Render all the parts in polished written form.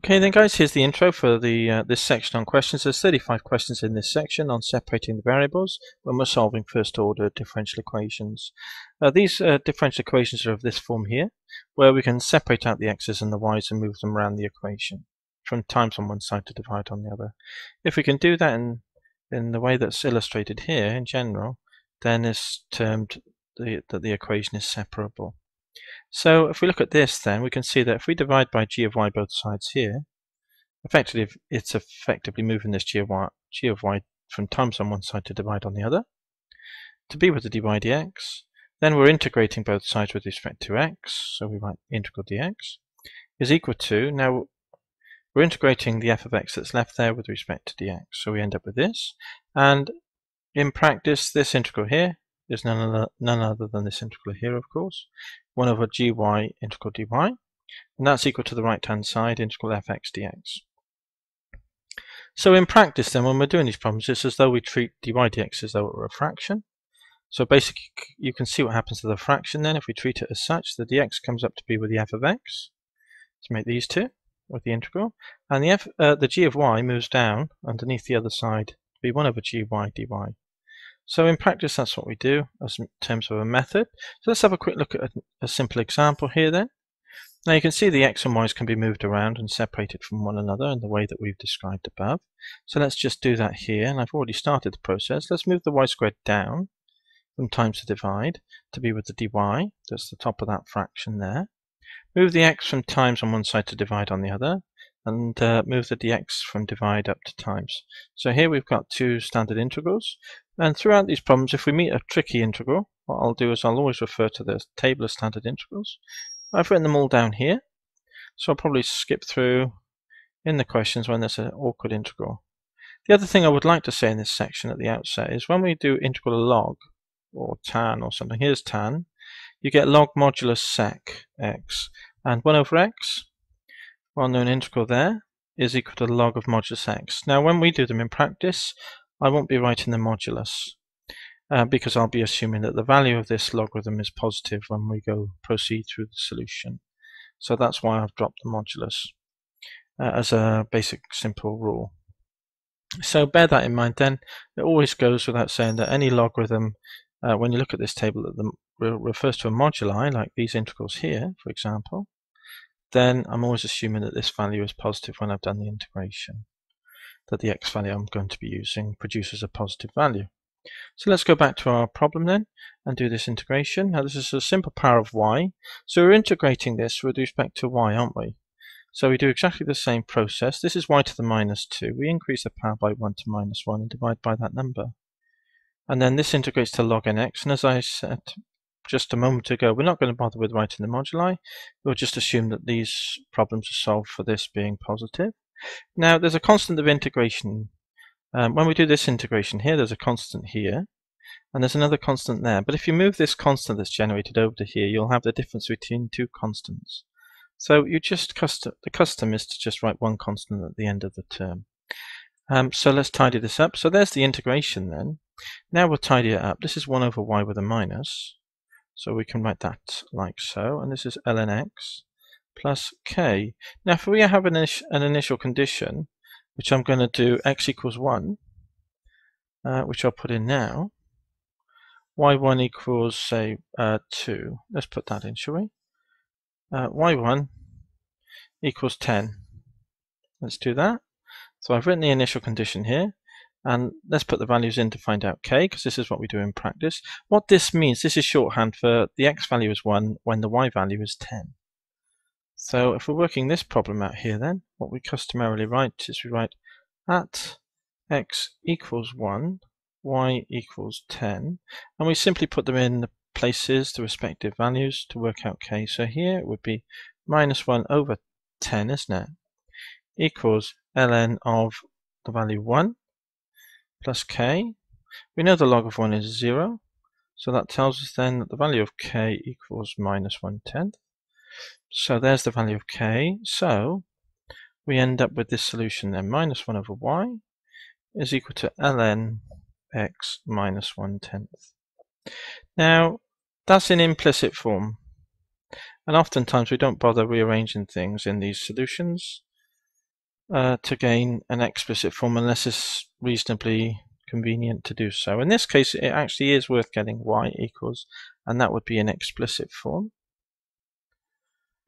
Okay then guys, here's the intro for this section on questions. There's 35 questions in this section on separating the variables when we're solving first order differential equations. These differential equations are of this form here, where we can separate out the x's and the y's and move them around the equation from times on one side to divide on the other. If we can do that in the way that's illustrated here in general, then it's termed that the equation is separable. So if we look at this, then we can see that if we divide by g of y both sides here, effectively it's effectively moving this g of y from times on one side to divide on the other to be with the dy dx. Then we're integrating both sides with respect to x, so we write integral dx is equal to, now we're integrating the f of x that's left there with respect to dx, so we end up with this. And in practice, this integral here is none other than this integral here, of course, 1 over gy integral dy, and that's equal to the right hand side integral fx dx. So in practice then, when we're doing these problems, it's as though we treat dy dx as though it were a fraction. So basically you can see what happens to the fraction then if we treat it as such. The dx comes up to be with the f of x, to make these two with the integral, and the g of y moves down underneath the other side to be 1 over gy dy. So in practice that's what we do as in terms of a method. So let's have a quick look at a simple example here then. Now you can see the x and y's can be moved around and separated from one another in the way that we've described above. So let's just do that here, and I've already started the process. Let's move the y squared down from times to divide to be with the dy, that's the top of that fraction there. Move the x from times on one side to divide on the other, and move the dx from divide up to times. So here we've got two standard integrals, and throughout these problems, if we meet a tricky integral, what I'll do is I'll always refer to the table of standard integrals. I've written them all down here, so I'll probably skip through in the questions when there's an awkward integral. The other thing I would like to say in this section at the outset is when we do integral log or tan or something, here's tan, you get log modulus sec x, and 1 over x, well-known integral there, is equal to the log of modulus x. Now when we do them in practice, I won't be writing the modulus because I'll be assuming that the value of this logarithm is positive when we proceed through the solution. So that's why I've dropped the modulus as a basic simple rule. So bear that in mind then. It always goes without saying that any logarithm, when you look at this table, that refers to a moduli, like these integrals here, for example, then I'm always assuming that this value is positive when I've done the integration, that the x value I'm going to be using produces a positive value. So let's go back to our problem then and do this integration. Now this is a simple power of y, so we're integrating this with respect to y, aren't we? So we do exactly the same process. This is y to the minus 2. We increase the power by 1 to minus 1 and divide by that number. And then this integrates to log nx, and as I said just a moment ago, we're not going to bother with writing the moduli. We'll just assume that these problems are solved for this being positive. Now there's a constant of integration. When we do this integration here, there's a constant here, and there's another constant there. But if you move this constant that's generated over to here, you'll have the difference between two constants. So you just the custom is to just write one constant at the end of the term. So let's tidy this up. So there's the integration then. Now we'll tidy it up. This is 1 over y with a minus. So we can write that like so. And this is ln x plus k. Now if we have an initial condition, which I'm going to do x equals 1, which I'll put in now. y1 equals, say, 2. Let's put that in, shall we? y1 equals 10. Let's do that. So I've written the initial condition here, and let's put the values in to find out k, because this is what we do in practice. What this means, this is shorthand for the x value is 1 when the y value is 10. So if we're working this problem out here then, what we customarily write is we write at x equals 1, y equals 10, and we simply put them in the places, the respective values, to work out k. So here it would be minus 1 over 10, isn't it? Equals ln of the value 1 plus k. We know the log of 1 is 0, so that tells us then that the value of k equals minus 1/10. So there's the value of k. So we end up with this solution then, minus 1 over y is equal to ln x minus 1/10. Now that's in implicit form, and oftentimes we don't bother rearranging things in these solutions. to gain an explicit form unless it's reasonably convenient to do so. In this case, it actually is worth getting y equals, and that would be an explicit form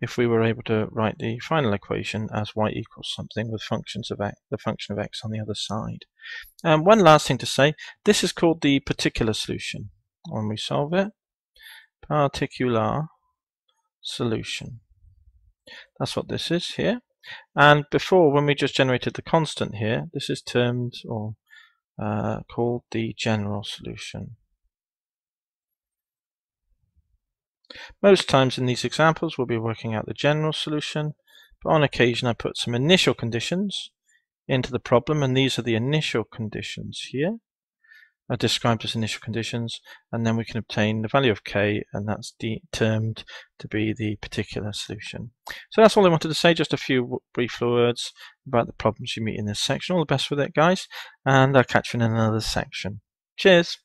if we were able to write the final equation as y equals something with functions of x, the function of x on the other side. One last thing to say, this is called the particular solution when we solve it. Particular solution. That's what this is here. And before, when we just generated the constant here, this is termed or called the general solution. Most times in these examples we'll be working out the general solution, but on occasion I put some initial conditions into the problem, and these are the initial conditions here, are described as initial conditions, and then we can obtain the value of k, and that's termed to be the particular solution. So that's all I wanted to say, just a few brief words about the problems you meet in this section. All the best with it, guys, and I'll catch you in another section. Cheers!